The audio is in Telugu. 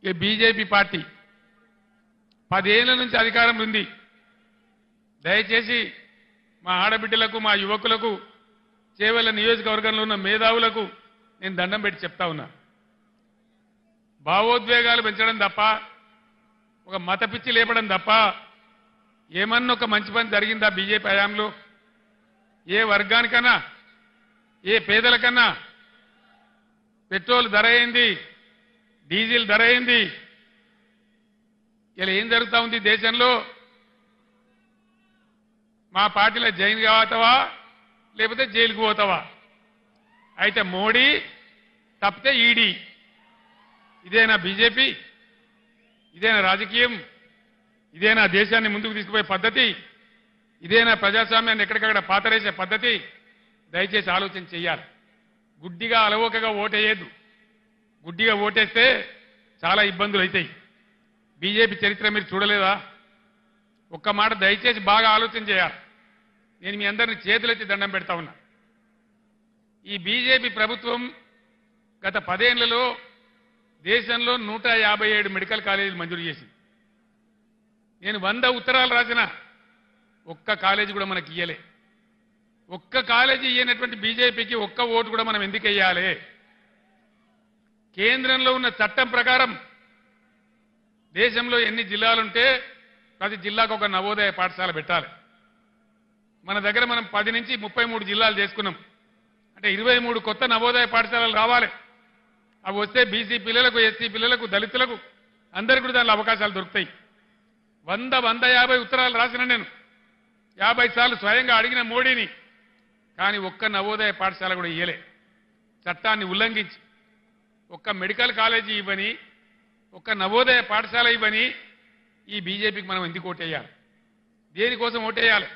ఈ బీజేపీ పార్టీ 10 ఏళ్ల నుంచి అధికారంలో ఉంది. దయచేసి మా ఆడబిడ్డలకు మా యువకులకు చేవెళ్ల నియోజకవర్గంలో ఉన్న మేధావులకు నేను దండం పెట్టి చెప్తా ఉన్నా. భావోద్వేగాలు పెంచడం తప్ప, ఒక మత పిచ్చి లేపడం తప్ప ఏమన్నా ఒక మంచి పని జరిగిందా బీజేపీ హయాంలో? ఏ వర్గానికన్నా, ఏ పేదలకన్నా పెట్రోల్ ధర అయింది, డీజిల్ ధర అయింది. ఇలా ఏం జరుగుతూ ఉంది దేశంలో? మా పార్టీలో జైలు పోతావా లేకపోతే జైలుకు పోతావా? అయితే మోడీ తప్పితే ఈడీ. ఇదేనా బీజేపీ? ఇదేనా రాజకీయం? ఇదేనా దేశాన్ని ముందుకు తీసుకుపోయే పద్ధతి? ఇదేనా ప్రజాస్వామ్యాన్ని ఎక్కడికక్కడ పాతరేసే పద్ధతి? దయచేసి ఆలోచన చెయ్యాలి. గుడ్డిగా అలవోకగా ఓటేయద్దు. గుడ్డిగా ఓటేస్తే చాలా ఇబ్బందులు అవుతాయి. బీజేపీ చరిత్ర మీరు చూడలేదా? ఒక్క మాట దయచేసి బాగా ఆలోచన చేయాలి. నేను మీ అందరినీ చేతులెత్తి దండం పెడతా ఉన్నా. ఈ బీజేపీ ప్రభుత్వం గత 10 ఏళ్లలో దేశంలో 157 మెడికల్ కాలేజీలు మంజూరు చేసింది. నేను 100 ఉత్తరాలు రాసిన ఒక్క కాలేజీ కూడా మనకి ఇయ్యలే. ఒక్క కాలేజీ ఇయ్యనటువంటి బీజేపీకి ఒక్క ఓటు కూడా మనం ఎందుకు వెయ్యాలి? కేంద్రంలో ఉన్న చట్టం ప్రకారం దేశంలో ఎన్ని జిల్లాలుంటే ప్రతి జిల్లాకు ఒక నవోదయ పాఠశాల పెట్టాలి. మన దగ్గర మనం 10 నుంచి 33 జిల్లాలు చేసుకున్నాం. అంటే 23 కొత్త నవోదయ పాఠశాలలు రావాలి. అవి వస్తే బీసీ పిల్లలకు, ఎస్సీ పిల్లలకు, దళితులకు అందరికీ కూడా దానిలో అవకాశాలు దొరుకుతాయి. 150 ఉత్తరాలు రాసిన నేను, 50 సార్లు స్వయంగా అడిగిన మోడీని. కానీ ఒక్క నవోదయ పాఠశాల కూడా ఇయ్యలే. చట్టాన్ని ఉల్లంఘించి ఒక్క మెడికల్ కాలేజీ ఇవ్వని, ఒక్క నవోదయ పాఠశాల ఇవ్వని ఈ బీజేపీకి మనం ఎందుకు ఓటేయాలి? దేనికోసం ఓటేయాలి?